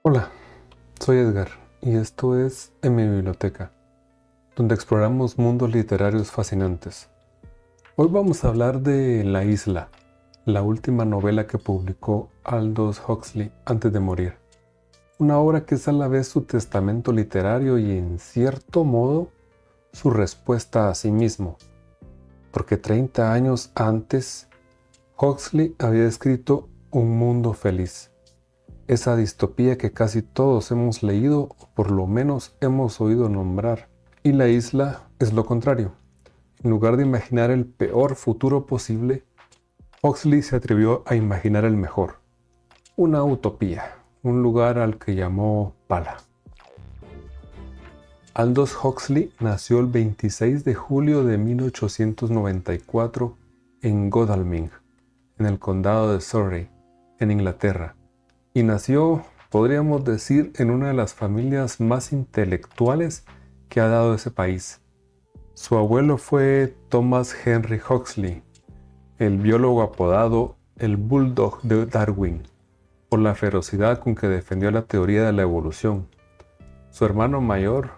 Hola, soy Edgar y esto es En mi biblioteca, donde exploramos mundos literarios fascinantes. Hoy vamos a hablar de La Isla, la última novela que publicó Aldous Huxley antes de morir. Una obra que es a la vez su testamento literario y en cierto modo su respuesta a sí mismo, porque 30 años antes Huxley había escrito Un mundo feliz. Esa distopía que casi todos hemos leído o por lo menos hemos oído nombrar. Y La Isla es lo contrario. En lugar de imaginar el peor futuro posible, Huxley se atrevió a imaginar el mejor. Una utopía, un lugar al que llamó Pala. Aldous Huxley nació el 26 de julio de 1894 en Godalming, en el condado de Surrey, en Inglaterra. Y nació, podríamos decir, en una de las familias más intelectuales que ha dado ese país. Su abuelo fue Thomas Henry Huxley, el biólogo apodado el Bulldog de Darwin, por la ferocidad con que defendió la teoría de la evolución. Su hermano mayor,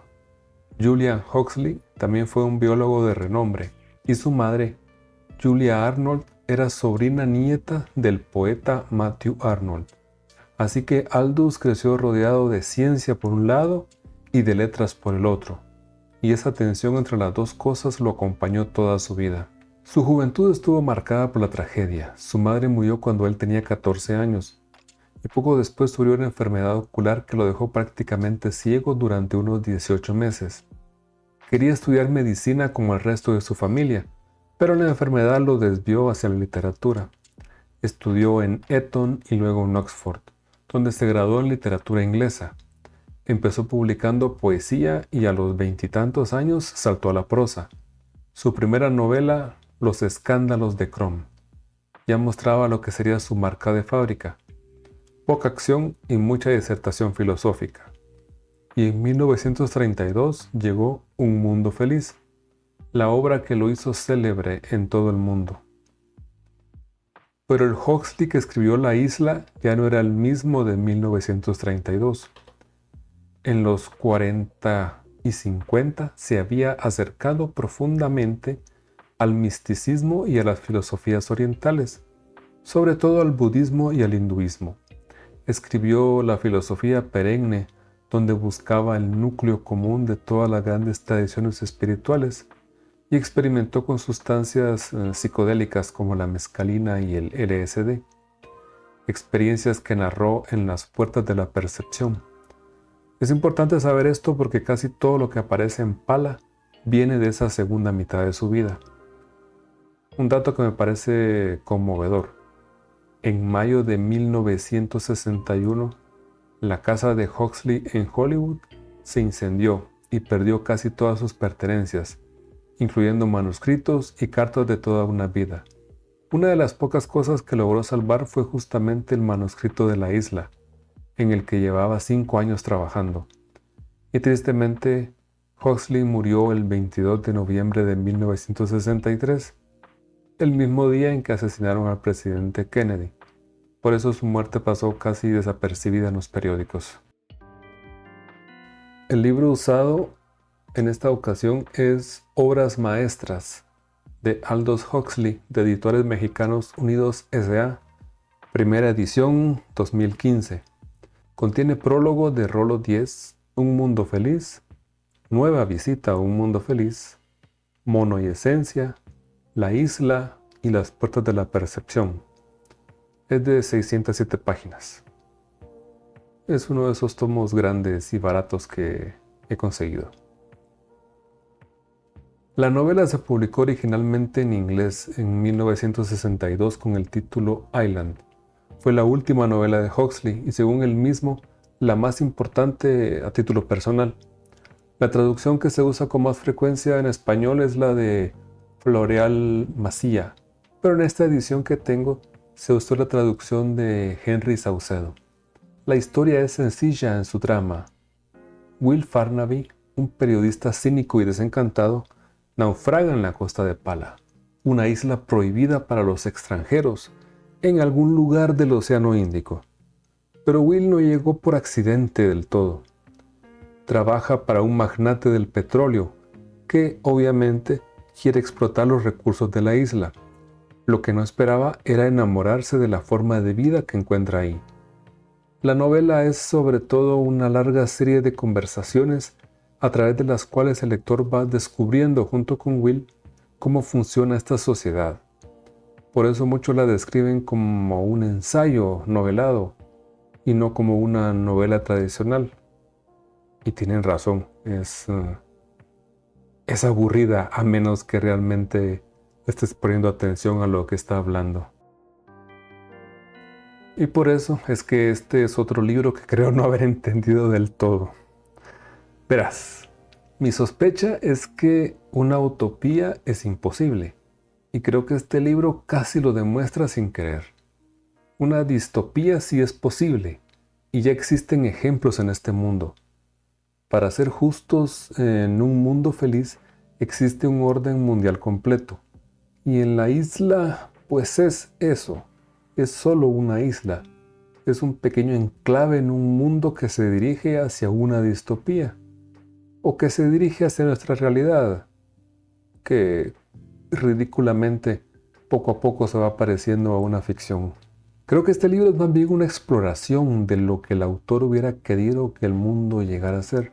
Julian Huxley, también fue un biólogo de renombre, y su madre, Julia Arnold, era sobrina nieta del poeta Matthew Arnold. Así que Aldous creció rodeado de ciencia por un lado y de letras por el otro, y esa tensión entre las dos cosas lo acompañó toda su vida. Su juventud estuvo marcada por la tragedia. Su madre murió cuando él tenía 14 años, y poco después sufrió una enfermedad ocular que lo dejó prácticamente ciego durante unos 18 meses. Quería estudiar medicina como el resto de su familia, pero la enfermedad lo desvió hacia la literatura. Estudió en Eton y luego en Oxford, donde se graduó en literatura inglesa. Empezó publicando poesía y a los veintitantos años saltó a la prosa. Su primera novela, Los escándalos de Crom, ya mostraba lo que sería su marca de fábrica: poca acción y mucha disertación filosófica. Y en 1932 llegó Un mundo feliz, la obra que lo hizo célebre en todo el mundo. Pero el Huxley que escribió La Isla ya no era el mismo de 1932. En los 40 y 50 se había acercado profundamente al misticismo y a las filosofías orientales, sobre todo al budismo y al hinduismo. Escribió La filosofía perenne, donde buscaba el núcleo común de todas las grandes tradiciones espirituales, y experimentó con sustancias psicodélicas como la mescalina y el LSD, experiencias que narró en Las puertas de la percepción. Es importante saber esto porque casi todo lo que aparece en Pala viene de esa segunda mitad de su vida. Un dato que me parece conmovedor: en mayo de 1961, la casa de Huxley en Hollywood se incendió y perdió casi todas sus pertenencias, incluyendo manuscritos y cartas de toda una vida. Una de las pocas cosas que logró salvar fue justamente el manuscrito de La Isla, en el que llevaba 5 años trabajando. Y tristemente, Huxley murió el 22 de noviembre de 1963, el mismo día en que asesinaron al presidente Kennedy. Por eso su muerte pasó casi desapercibida en los periódicos. El libro usado en esta ocasión es Obras Maestras, de Aldous Huxley, de Editores Mexicanos Unidos S.A., primera edición 2015. Contiene prólogo de Rolo 10, Un mundo feliz, Nueva visita a un mundo feliz, Mono y esencia, La isla y Las puertas de la percepción. Es de 607 páginas. Es uno de esos tomos grandes y baratos que he conseguido. La novela se publicó originalmente en inglés en 1962 con el título Island. Fue la última novela de Huxley y, según él mismo, la más importante a título personal. La traducción que se usa con más frecuencia en español es la de Floreal Macía, pero en esta edición que tengo se usó la traducción de Henry Saucedo. La historia es sencilla en su trama. Will Farnaby, un periodista cínico y desencantado, naufraga en la costa de Pala, una isla prohibida para los extranjeros, en algún lugar del Océano Índico. Pero Will no llegó por accidente del todo. Trabaja para un magnate del petróleo que obviamente quiere explotar los recursos de la isla. Lo que no esperaba era enamorarse de la forma de vida que encuentra ahí. La novela es sobre todo una larga serie de conversaciones a través de las cuales el lector va descubriendo junto con Will cómo funciona esta sociedad. Por eso muchos la describen como un ensayo novelado y no como una novela tradicional. Y tienen razón, es aburrida a menos que realmente estés poniendo atención a lo que está hablando. Y por eso es que este es otro libro que creo no haber entendido del todo. Verás, mi sospecha es que una utopía es imposible. Y creo que este libro casi lo demuestra sin querer. Una distopía sí es posible, y ya existen ejemplos en este mundo. Para ser justos, en un mundo feliz existe un orden mundial completo. Y en la isla, pues es eso, es solo una isla. Es un pequeño enclave en un mundo que se dirige hacia una distopía. O que se dirige hacia nuestra realidad, que ridículamente poco a poco se va pareciendo a una ficción. Creo que este libro es más bien una exploración de lo que el autor hubiera querido que el mundo llegara a ser.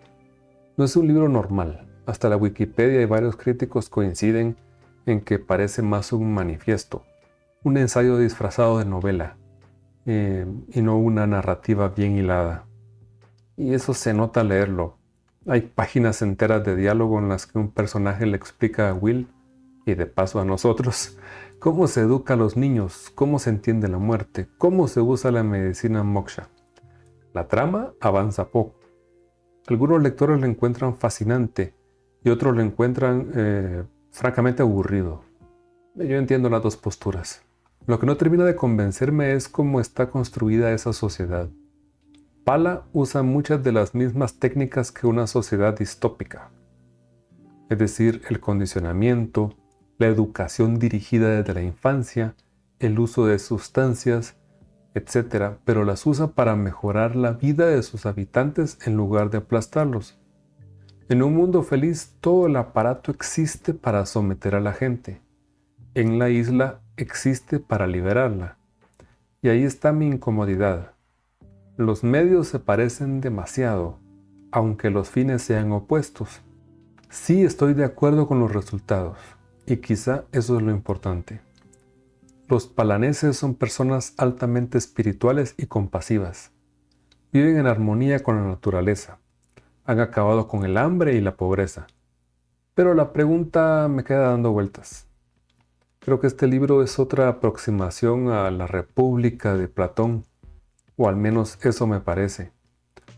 No es un libro normal. Hasta la Wikipedia y varios críticos coinciden en que parece más un manifiesto, un ensayo disfrazado de novela, y no una narrativa bien hilada. Y eso se nota al leerlo. Hay páginas enteras de diálogo en las que un personaje le explica a Will, y de paso a nosotros, cómo se educa a los niños, cómo se entiende la muerte, cómo se usa la medicina moksha. La trama avanza poco. Algunos lectores lo encuentran fascinante y otros lo encuentran francamente aburrido. Yo entiendo las dos posturas. Lo que no termina de convencerme es cómo está construida esa sociedad. Pala usa muchas de las mismas técnicas que una sociedad distópica. Es decir, el condicionamiento, la educación dirigida desde la infancia, el uso de sustancias, etc., pero las usa para mejorar la vida de sus habitantes en lugar de aplastarlos. En un mundo feliz, todo el aparato existe para someter a la gente. En la isla existe para liberarla. Y ahí está mi incomodidad. Los medios se parecen demasiado, aunque los fines sean opuestos. Sí estoy de acuerdo con los resultados, y quizá eso es lo importante. Los palaneses son personas altamente espirituales y compasivas. Viven en armonía con la naturaleza. Han acabado con el hambre y la pobreza. Pero la pregunta me queda dando vueltas. Creo que este libro es otra aproximación a la República de Platón, o al menos eso me parece.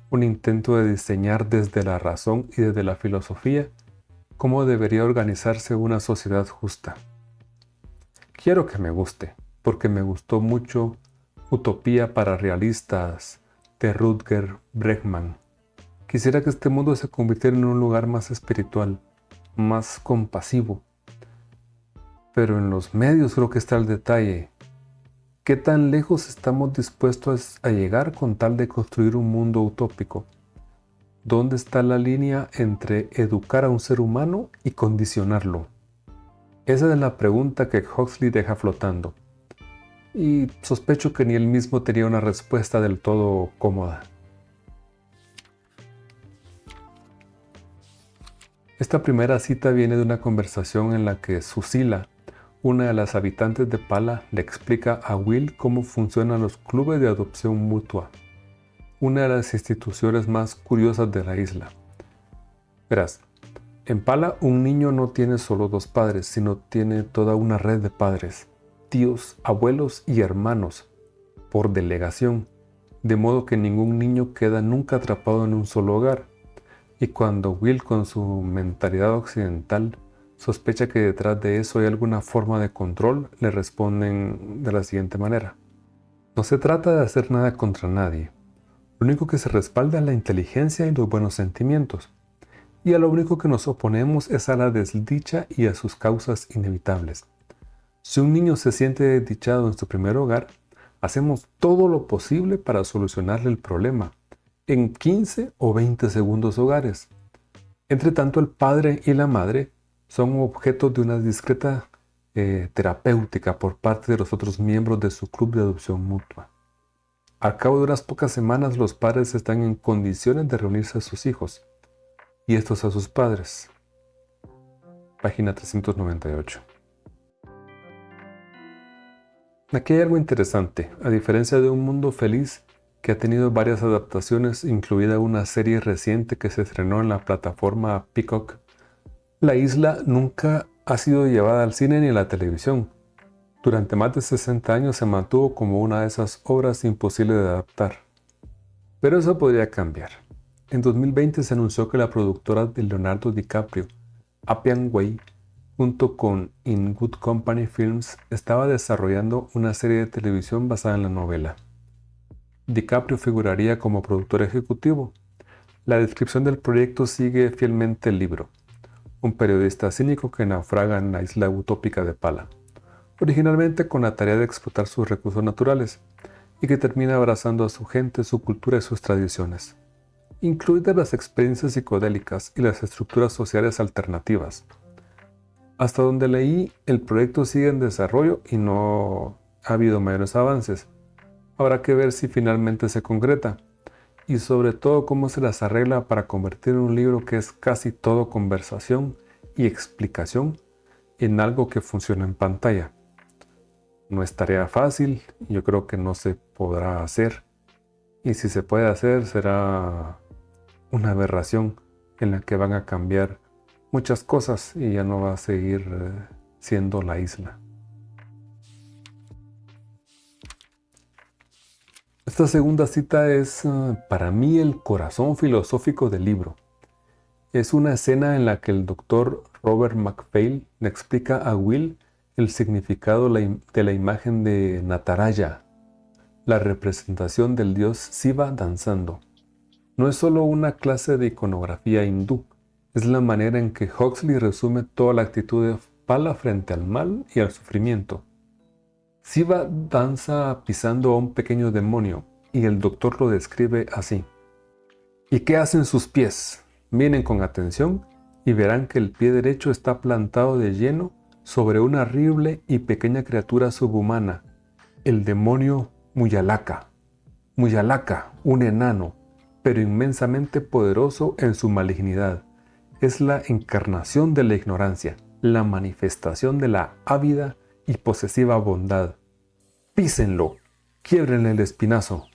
Un intento de diseñar desde la razón y desde la filosofía cómo debería organizarse una sociedad justa. Quiero que me guste, porque me gustó mucho Utopía para Realistas de Rutger Bregman. Quisiera que este mundo se convirtiera en un lugar más espiritual, más compasivo. Pero en los medios creo que está el detalle. ¿Qué tan lejos estamos dispuestos a llegar con tal de construir un mundo utópico? ¿Dónde está la línea entre educar a un ser humano y condicionarlo? Esa es la pregunta que Huxley deja flotando. Y sospecho que ni él mismo tenía una respuesta del todo cómoda. Esta primera cita viene de una conversación en la que Susila, una de las habitantes de Pala, le explica a Will cómo funcionan los clubes de adopción mutua, una de las instituciones más curiosas de la isla. Verás, en Pala un niño no tiene solo dos padres, sino tiene toda una red de padres, tíos, abuelos y hermanos, por delegación, de modo que ningún niño queda nunca atrapado en un solo hogar. Y cuando Will, con su mentalidad occidental, sospecha que detrás de eso hay alguna forma de control, le responden de la siguiente manera: no se trata de hacer nada contra nadie. Lo único que se respalda es la inteligencia y los buenos sentimientos. Y a lo único que nos oponemos es a la desdicha y a sus causas inevitables. Si un niño se siente desdichado en su primer hogar, hacemos todo lo posible para solucionarle el problema en 15 o 20 segundos hogares. Entre tanto, el padre y la madre son objetos de una discreta terapéutica por parte de los otros miembros de su club de adopción mutua. Al cabo de unas pocas semanas, los padres están en condiciones de reunirse a sus hijos y estos a sus padres. Página 398. Aquí hay algo interesante. A diferencia de Un Mundo Feliz, que ha tenido varias adaptaciones, incluida una serie reciente que se estrenó en la plataforma Peacock, La Isla nunca ha sido llevada al cine ni a la televisión. Durante más de 60 años se mantuvo como una de esas obras imposibles de adaptar. Pero eso podría cambiar. En 2020 se anunció que la productora de Leonardo DiCaprio, Appian Way, junto con In Good Company Films, estaba desarrollando una serie de televisión basada en la novela. DiCaprio figuraría como productor ejecutivo. La descripción del proyecto sigue fielmente el libro. Un periodista cínico que naufraga en la isla utópica de Pala, originalmente con la tarea de explotar sus recursos naturales, y que termina abrazando a su gente, su cultura y sus tradiciones, incluidas las experiencias psicodélicas y las estructuras sociales alternativas. Hasta donde leí, el proyecto sigue en desarrollo y no ha habido mayores avances. Habrá que ver si finalmente se concreta, y sobre todo cómo se las arregla para convertir un libro que es casi todo conversación y explicación en algo que funcione en pantalla. No es tarea fácil, yo creo que no se podrá hacer, y si se puede hacer será una aberración en la que van a cambiar muchas cosas y ya no va a seguir siendo La Isla. Esta segunda cita es para mí el corazón filosófico del libro. Es una escena en la que el doctor Robert MacPhail le explica a Will el significado de la imagen de Nataraya, la representación del dios Shiva danzando. No es solo una clase de iconografía hindú, es la manera en que Huxley resume toda la actitud de Pala frente al mal y al sufrimiento. Shiva danza pisando a un pequeño demonio y el doctor lo describe así. ¿Y qué hacen sus pies? Miren con atención y verán que el pie derecho está plantado de lleno sobre una horrible y pequeña criatura subhumana, el demonio Muyalaka. Muyalaka, un enano, pero inmensamente poderoso en su malignidad. Es la encarnación de la ignorancia, la manifestación de la ávida y posesiva bondad. Písenlo, quiébrenle el espinazo.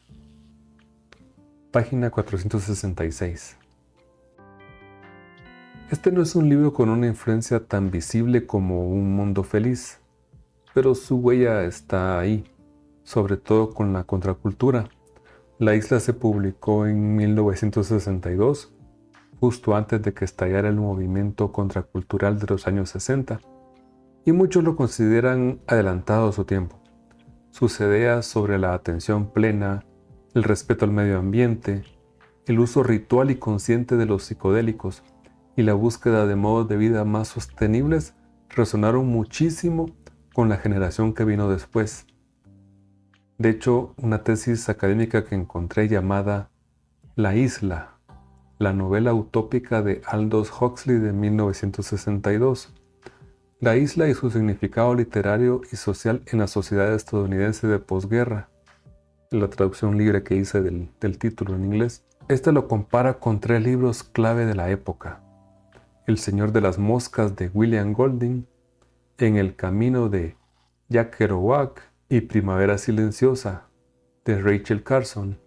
Página 466. Este no es un libro con una influencia tan visible como Un Mundo Feliz, pero su huella está ahí, sobre todo con la contracultura. La Isla se publicó en 1962, justo antes de que estallara el movimiento contracultural de los años 60, y muchos lo consideran adelantado a su tiempo. Sus ideas sobre la atención plena, el respeto al medio ambiente, el uso ritual y consciente de los psicodélicos y la búsqueda de modos de vida más sostenibles resonaron muchísimo con la generación que vino después. De hecho, una tesis académica que encontré llamada La Isla, la novela utópica de Aldous Huxley de 1962. La isla y su significado literario y social en la sociedad estadounidense de posguerra. La traducción libre que hice del título en inglés. Este lo compara con 3 libros clave de la época. El Señor de las Moscas de William Golding, En el Camino de Jack Kerouac y Primavera Silenciosa de Rachel Carson.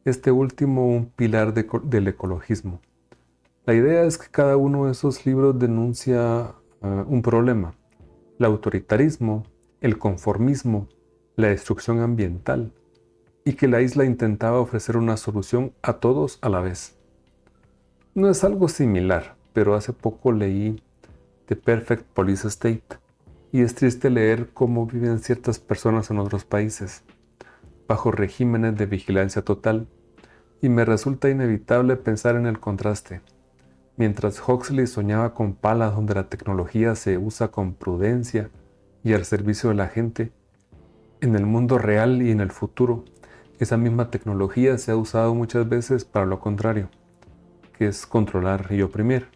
Este último un pilar del ecologismo. La idea es que cada uno de esos libros denuncia un problema: el autoritarismo, el conformismo, la destrucción ambiental, y que la isla intentaba ofrecer una solución a todos a la vez. No es algo similar, pero hace poco leí The Perfect Police State, y es triste leer cómo viven ciertas personas en otros países, bajo regímenes de vigilancia total, y me resulta inevitable pensar en el contraste. Mientras Huxley soñaba con Pala donde la tecnología se usa con prudencia y al servicio de la gente, En el mundo real y en el futuro, esa misma tecnología se ha usado muchas veces para lo contrario, que es controlar y oprimir.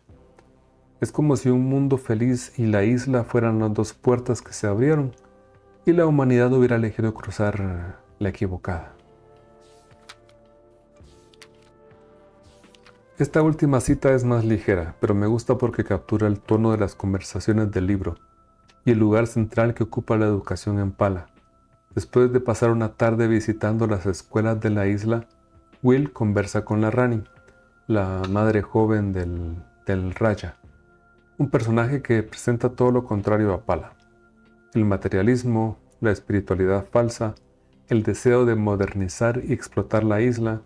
Es como si un mundo feliz y la isla fueran las dos puertas que se abrieron y la humanidad hubiera elegido cruzar la equivocada. Esta última cita es más ligera, pero me gusta porque captura el tono de las conversaciones del libro y el lugar central que ocupa la educación en Pala. Después de pasar una tarde visitando las escuelas de la isla, Will conversa con la Rani, la madre joven del Raya, un personaje que presenta todo lo contrario a Pala: el materialismo, la espiritualidad falsa, el deseo de modernizar y explotar la isla,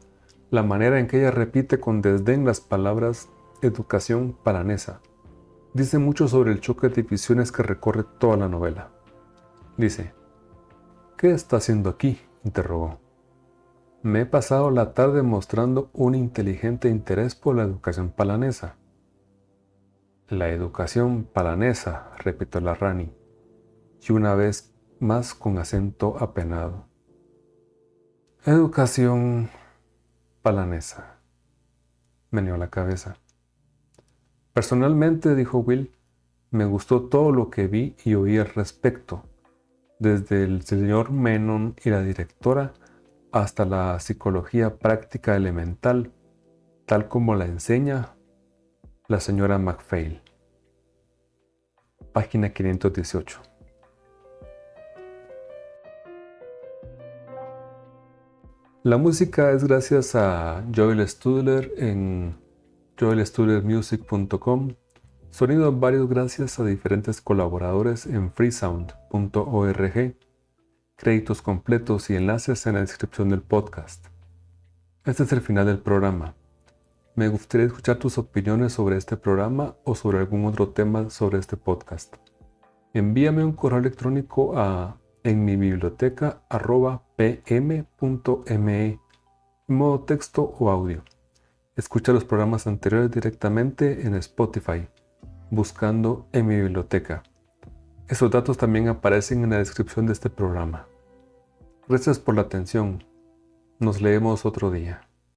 la manera en que ella repite con desdén las palabras educación palanesa. Dice mucho sobre el choque de visiones que recorre toda la novela. Dice: ¿qué está haciendo aquí?, interrogó. Me he pasado la tarde mostrando un inteligente interés por la educación palanesa. La educación palanesa, repitió la Rani, y una vez más con acento apenado. Educación palanesa. Meneó la cabeza. Personalmente, dijo Will, me gustó todo lo que vi y oí al respecto, desde el señor Menon y la directora hasta la psicología práctica elemental, tal como la enseña la señora MacPhail. Página 518. La música es gracias a Joel Studler en joelstudlermusic.com. Sonidos varios gracias a diferentes colaboradores en freesound.org. Créditos completos y enlaces en la descripción del podcast. Este es el final del programa. Me gustaría escuchar tus opiniones sobre este programa o sobre algún otro tema sobre este podcast. Envíame un correo electrónico a enmibiblioteca@pm.me en modo texto o audio. Escucha los programas anteriores directamente en Spotify, buscando En mi biblioteca. Esos datos también aparecen en la descripción de este programa. Gracias por la atención. Nos leemos otro día.